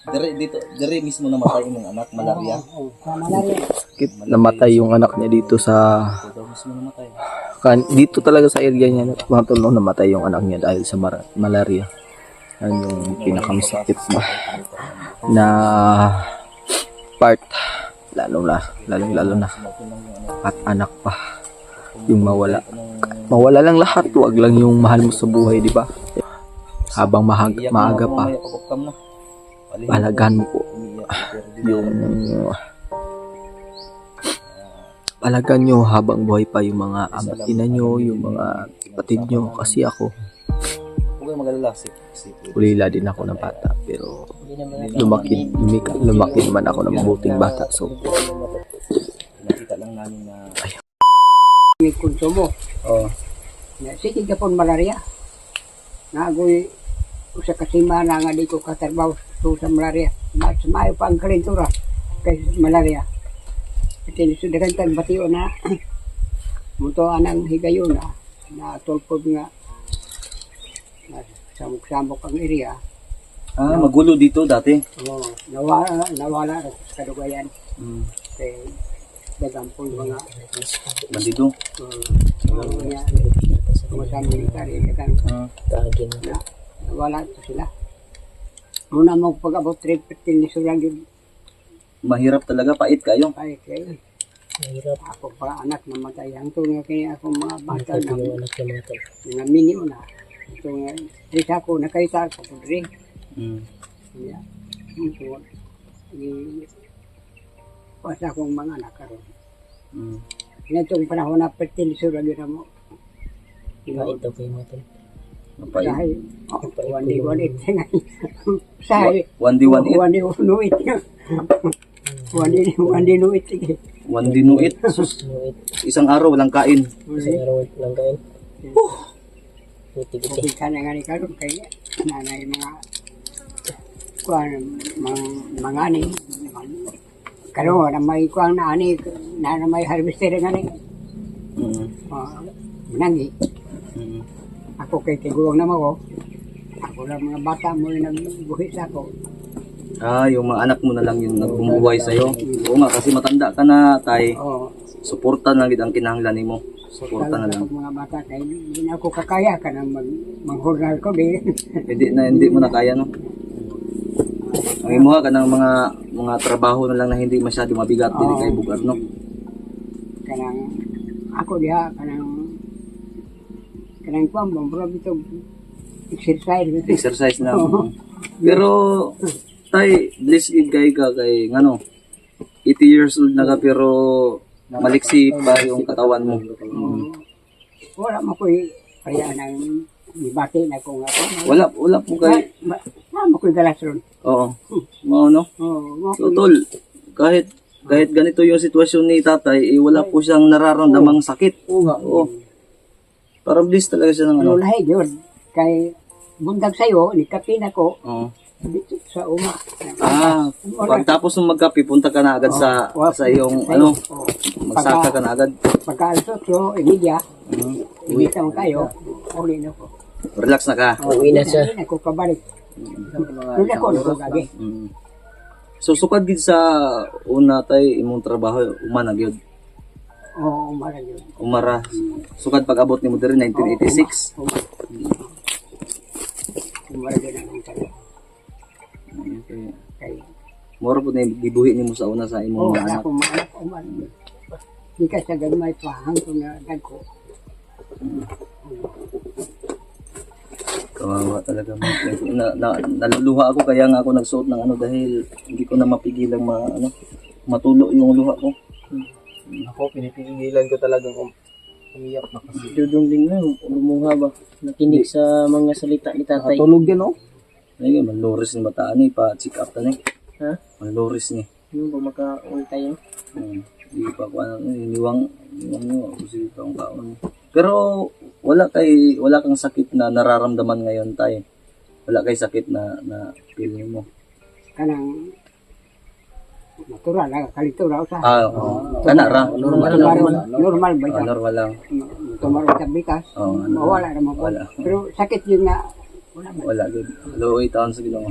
Dire mismo namatay yung anak, malaria. Oo, sa malaria. Namatay yung anak niya dito sa Ito daw mismo namatay. dito talaga sa area niya mga tol, no, namatay yung anak niya dahil sa malaria. Yan yung pinakamasakit na part, lalo na at anak pa yung mawala lang lahat, wag lang yung mahal mo sa buhay, di ba? Habang maaga pa, palagan mo po yung palagan nyo habang buhay pa yung mga ina nyo, yung mga kapatid nyo. Kasi ako, Huwag magalala ulila din ako ng bata, pero lumaki naman ako ng mabuting bata. So nakita lang namin na May konsumo. Sige ka po malaria. Nagoy usa ka semana nga di ko katrabaho sa malaria. Mas maayo pa ang kalentura kay malaria. Ito sudagan tag batio na muto anang higayon na tulpod nga na samok-samok ang area. magulo dito dati. Nawala sa kadugayan. Kay dagang po yung mga Bandido. kumasama military dagang na nawala ito sila. Muna mo pag-abot trip ni Surang yun Mahirap talaga, pait kayo. ay kay ako pa anak namatay ang tunga kaya ako mga bata na minyo na ito nga isa ko nakaita ko po rin yeah. So, pasa akong mga anak karon itong panahon na pertilisura yun mo ito kayo mo ito. Mapait. sahay 1D18 sahay 1D18. 1D18 One dinuit. Isang araw walang kain. Hindi ka na nga ni karon kay nanay mga kuan mga ani karon na may kuan na ani na may harvester nga ni menangi ako kay tiguang na mo ako lang mga bata mo yung nagbuhi sa ako Yung mga anak mo na lang yung nagbumubuhay sa'yo. Oo nga, kasi matanda ka na, tay. Suporta na gid ang kinahanglan nimo. Suporta na lang. mga bata kay hindi na ako kakaya ka nang manghurnal ko di Hindi mo na kaya, no? Ang imuha ka ng mga trabaho na lang na hindi masyado mabigat din kay bugar, no? kanang ako diha kanang kuan bro bito Exercise na. Pero tay, blessed kay ka kay ngano 80 years old na ka pero maliksi pa yung katawan mo. Wala mo ko'y kaya nang ibati na kung ako. Wala po kay Wala mo ko'y galas ron. Oo. Mao no. So, tol, kahit ganito yung sitwasyon ni tatay, wala po siyang nararamdamang sakit. Oo. Parang blessed talaga siya ng ano. Lahi yun. Kay bundag sa'yo, nikapin ako. Oo. Dito sa uma. Pagtapos ng magkape, punta ka na agad sa iyong ano, magsaka ka na agad. Pagka-alas 8, imidya, imita mo tayo, uli na ko. Relax na ka. Uwi na siya. Uwi na ko kabalik. Uwi na ko, nagagagi. So, sukad gid sa una tay imong trabaho, umana gyud. Oo, umara yun. Umara. Sukad pag-abot ni mo diri 1986. Umara yun ang tayo. Okay. Moro po na gibuhi nimo sa una sa imong mga anak. Ako maanak umara. Di ka sa gamay pa, hangtong na dagko. Kawawa talaga mo. Naluluha ako kaya nga ako nagsuot ng ano dahil hindi ko na mapigilang matulo yung luha ko. Ako, pinipigilan ko talagang umiyak na kasi. Dudungling na, lumuha ba? Nakinig sa mga salita ni tatay. Tulog yan, oh. Ay, manloris ni bataan ni, pa-check up na ni. Ha? Manloris ni. Yung ba maka-uwi tayo? Hindi pa ako, iniwang nyo, kasi pa ang kaon. Pero, wala kang sakit na nararamdaman ngayon tayo. Wala kay sakit na feeling mo. Kanang natural na kalitura sa. Kana ra. Normal ba? Normal lang. Tumaro sa bitas. Mawala naman po. Pero sakit yun na Wala din. Low 8 taon sa Ginoo.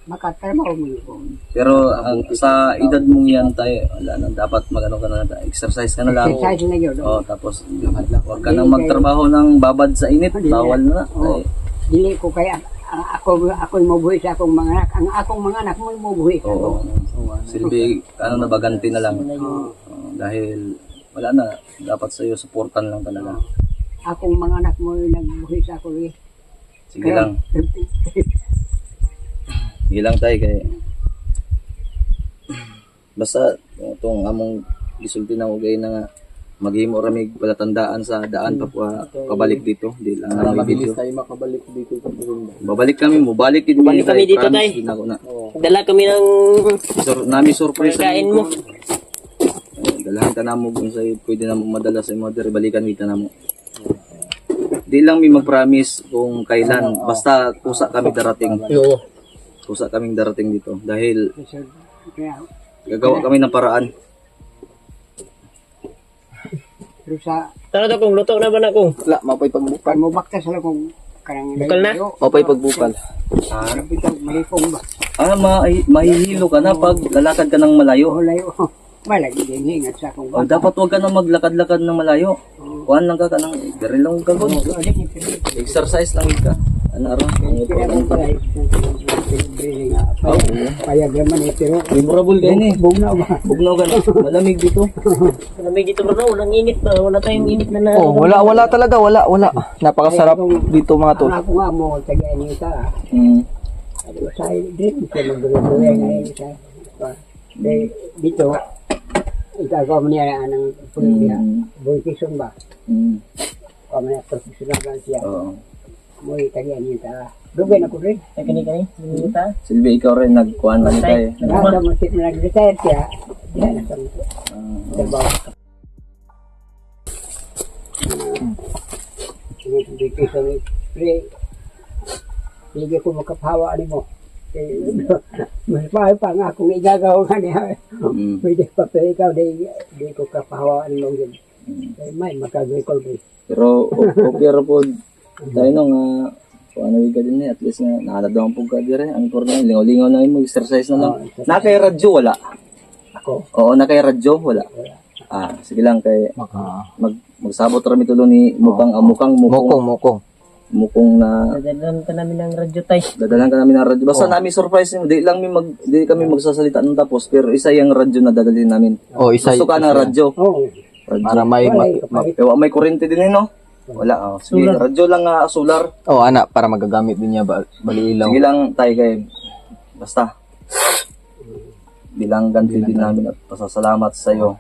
makatrabaho mo yun. Pero sa edad mong yan tayo, wala na, dapat magano ka na, exercise ka na lang. Exercise na yun. Oh, tapos huwag ka nang magtrabaho ng babad sa init, bawal na. Oo. Dili ko kaya, ako mabuhi sa akong mga anak. Ang akong mga anak mo mabuhi sa Oo. Silbi, ano na baganti na lang. Dahil wala na, dapat sa'yo supportan lang talaga. akong mga anak mo nagbuhi sa ako. Sige lang. Sige lang tayo kay basta itong among gisulti na ugay na nga maghimo ramig palatandaan sa daan pabalik dito di lang na Mabilis video. tayo makabalik dito sa Burundi. Babalik kami Balik kami dito, tay. Dala kami ng nami surprise kain mo. Dalahan ka namo kung sa pwede na madala sa mother balikan kita namo. Di lang mi mag-promise kung kailan basta kusa kami darating. Oo. Kusa kaming darating dito dahil gagawa kami ng paraan. Pero sa Tara to kung luto na ba na kung? Wala, mapay pagbukal. kan mo bakta sila kung karang Bukal na? Mapay pagbukal. Malipong ba? Mahihilo ka na pag lalakad ka ng malayo. Layo. Wala din hingat sa akong O, dapat wag ka na maglakad-lakad ng malayo. Kuhan lang ka ng dari lang ka gud. Exercise lang ka. Ano ara? Payag naman eh, pero Memorable kayo ni. bugnaw ba? Bugnaw ka na. Malamig dito. Malamig dito bro, walang init pa. Wala tayong init na Oh, wala talaga, wala. Napakasarap dito mga tol. Ako nga mo, tagay niyo sa sa drink sa magduloy ngayon sa dito ikaw mo niya ng puliya boy kisong ba kamo na professional siya Oo. mo tagay niyo sa dugay na ko rin Kani-kani, minita. Silbi ikaw rin nagkuhan lang tayo. nasa mo sit nag-retire siya diyan na sa trabaho hindi kisong pre hindi ko makapawa ni mo mas pa nga kung igagaw nga niya pwede pa pero ikaw di ko kapahawaan mo yun may makag-recall ko Pero okay ra po tayo no nga kung ano ka din at least nga nakadawang po ka dire. Ang importante lingaw-lingaw na mo exercise na lang. Nakay radyo wala. ako Oo, nakay radyo wala. Sige lang kay magsabot ra mi tulo ni mukang mukong na Dadalhan ka namin ng radyo tay. dadalan ka namin ng radyo. Basta namin surprise nyo. Di kami magsasalita ng tapos pero isa yung radyo na dadalhin namin. Oh, isa. Gusto ka ng radyo. oh Radyo. Para may May kurente din no? Wala. Sige, radyo lang solar. Oh, anak, para magagamit din niya bali ilaw. Sige lang tayo kay basta bilang ganti din namin at pasasalamat sa iyo.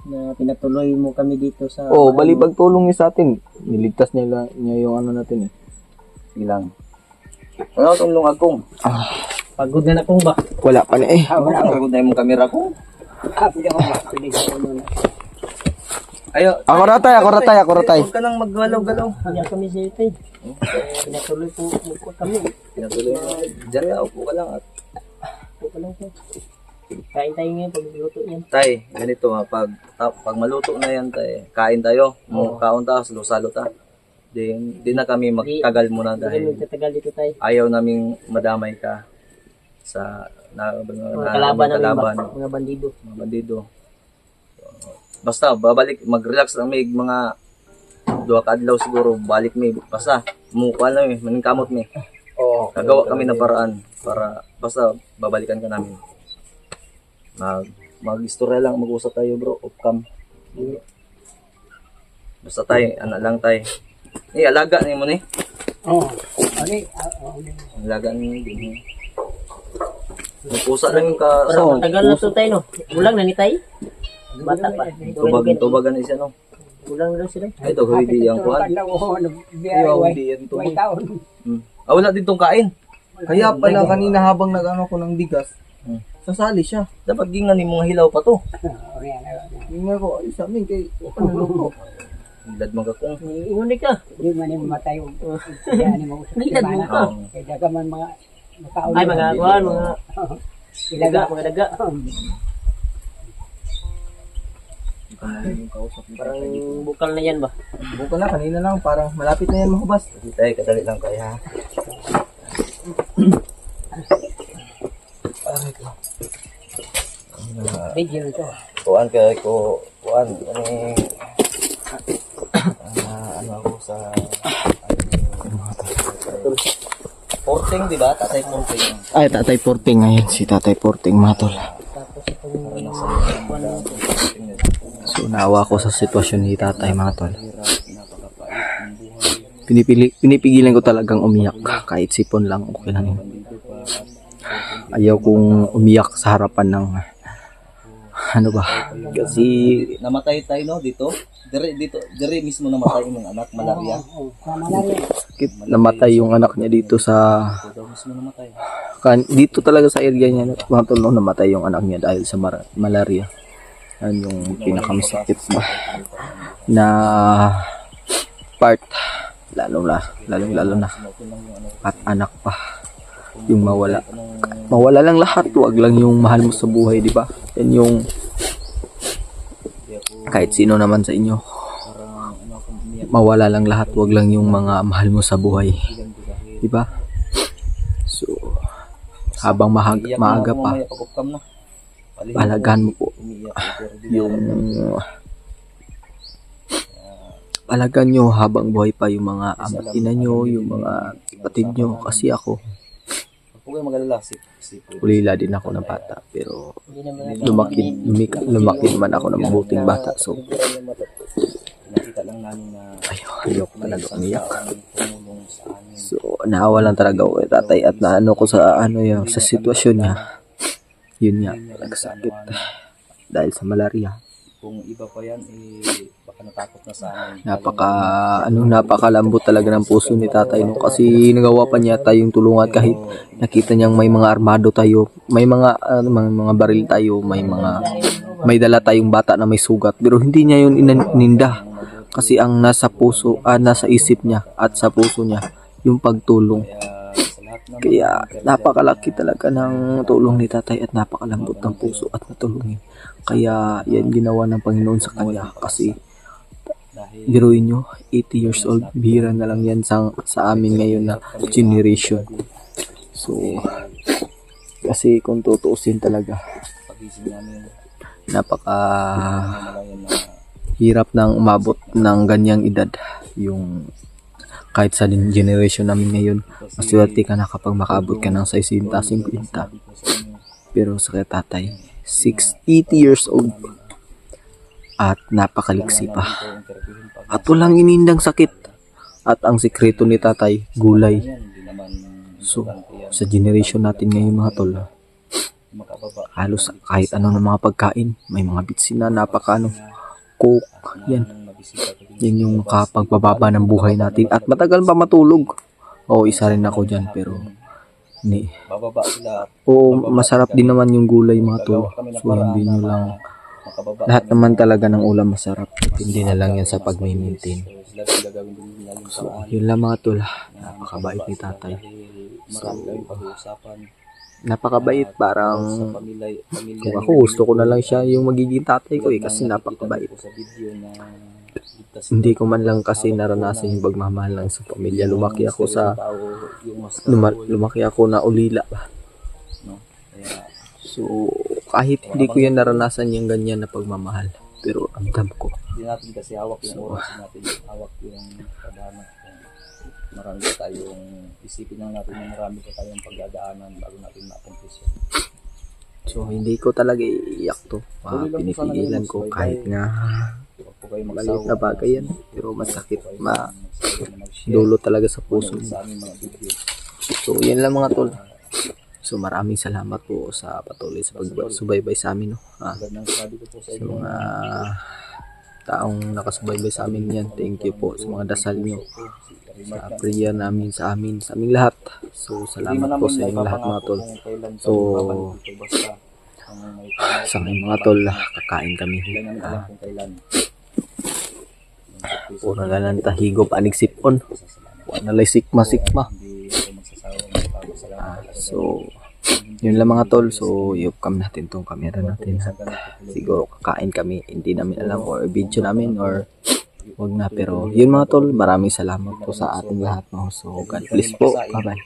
Na pinatuloy mo kami dito sa Oh, bali pagtulong niya sa atin. Niligtas niya yung ano natin eh. Sige lang. Ano itong lungag pagod na kung ba. Wala pa na eh. Wala. Pagod na yung kamera ko. pwede ko ba pwede ko Ayo. Ako ratay. Huwag ka nang maggalaw-galaw. Kaya kami sa ito eh. Pinatuloy po kami. Pinatuloy mo. Diyan upo ka lang at Ito lang po. Kain tayo ngayon pag luto yan. tay, ganito pag maluto na yan tay, kain tayo. Kaon ta, salo-salo ta. Di na kami magtagal muna Hindi dahil magtatagal dito tayo. ayaw naming madamay ka sa Mga kalaban namin ba? Mga bandido. mga bandido. Basta babalik, mag-relax lang may mga 2 ka adlaw siguro, balik may basta mukha lang maningkamot may. Oo. Gagawa kami ng paraan para basta babalikan ka namin. Mag-istorya lang, mag-usap tayo bro, off cam. Basta tayo, anak lang tayo. Alaga niyo mo ni. oh Alaga niyo din. Pusa lang yung ka Pero matagal na to tayo no. Ulang na ni tayo. Bata pa. tubagan na siya no. Ulang na sila. Ay, ito, hindi yung kuhan. Wala din tong kain. Kaya pala kanina habang nag-ano ko ng bigas, sasali siya. Dapat gingan ni mga hilaw pa to. Tingnan ko, ay sa amin kay ano. Dad mga kung. Ingon ka. di man yung matay yan mo Nagtad mo ka. kaya daga man mga makaon Ay mga kuhan, mga ilaga daga, mga daga. Parang bukal na yan ba? Buka na, kanina lang, parang malapit na yan mahubas. Tay, kadali lang kaya ha. Video ito. Kuan kay ko, kuan, ano ako sa, Porting, di ba? Tatay Porting. Ay, Tatay Porting ngayon. Si Tatay Porting mga tol. Tapos itong So, naawa ko sa sitwasyon ni Tatay mga tol. Pinipigilan ko talagang umiyak. Kahit sipon lang, okay lang yun. Ayaw kong umiyak sa harapan ng ano ba? Kasi Namatay tayo, no, dito. Dire mismo namatay yung anak, malaria. Sa malaria. sakit, namatay yung anak niya dito sa Ito daw mismo namatay. dito talaga sa area niya mga tol, no, namatay yung anak niya dahil sa malaria. Yan yung pinakamasakit na part, lalo na at anak pa yung mawala lang lahat, wag lang yung mahal mo sa buhay, di ba? Yan yung kahit sino naman sa inyo, mawala lang lahat, wag lang yung mga mahal mo sa buhay, di ba? So habang maaga pa, palagaan mo po yung palagaan nyo habang buhay pa yung mga ama't ina nyo, yung mga kapatid nyo. Kasi ako, Huwag kayong mag-alala. ulila din ako ng bata, pero hindi naman lumaki naman ako ng mabuting bata. So Nakita lang namin na ayoko talaga umiyak. tumulong sa amin. So naawa lang talaga ako kay tatay at naano ko sa yung sa sitwasyon niya. Yun nga, nagsakit dahil sa malaria. Kung iba pa yan, baka natakot na sa amin. Napakalambot talaga ng puso ni tatay, no, kasi nagawa pa niya tayong tulungan kahit nakita niyang may mga armado tayo, may mga mga baril tayo, may dala tayong bata na may sugat, pero hindi niya yun ininda kasi ang nasa puso, nasa isip niya at sa puso niya yung pagtulong. Kaya napakalaki talaga ng tulong ni tatay at napakalambot ng puso at natulungin. Kaya yan ginawa ng Panginoon sa kanya, kasi biruin nyo, 80 years old, bihira na lang yan sa amin ngayon na generation. So kasi kung tutuusin talaga, Pagising namin, napaka namalayan na hirap nang umabot ng ganyang edad. Yung kahit sa generation namin ngayon, maswerte ka na kapag makaabot ka ng 60, 50. Pero sa kay tatay, 80 years old at napakaliksi pa at walang inindang sakit. At ang sikreto ni tatay, gulay. So sa generation natin ngayon mga tol, halos kahit ano ng mga pagkain, may mga bitsin na coke, yan yung makapagpababa ng buhay natin at matagal pa matulog. Isa rin ako dyan, pero bababa sila. Masarap din naman yung gulay mga tol. So hindi nyo lang, lahat naman talaga ng ulam masarap, hindi na lang yan sa pag-maintain. So yun lang mga tol, napakabait ni tatay. So napakabait, parang kung ako gusto ko na lang siya yung magiging tatay ko, kasi napakabait. Hindi ko man lang kasi naranasan yung pagmamahal lang sa pamilya. Lumaki ako na ulila pa. So kahit hindi ko yan naranasan yung ganyan na pagmamahal, pero ramdam ko. Hindi natin kasi hawak yung oras natin, hawak yung kadana. Marami pa tayong isipin lang natin na marami pa tayong pagdadaanan bago natin ma-accomplish yan. So hindi ko talaga iiyak to. Pinipigilan ko kahit nga maliit na bagay yan, pero masakit, dulo talaga sa puso mo. So yan lang mga tol. So maraming salamat po sa patuloy sa pagsubaybay sa amin, no. Sa mga taong nakasubaybay sa amin yan, thank you po sa mga dasal nyo, sa prayer namin sa aming lahat. So salamat po sa inyong lahat mga tol. So sa aming mga tol, kakain kami. Puro na lang tahigop anig sipon, wala na sikma. So yun lang mga tol. So i-off-cam natin tong camera natin at siguro kakain kami, hindi namin alam or video namin or wag na, pero yun mga tol, maraming salamat po sa ating lahat, no? So God bless po, bye bye.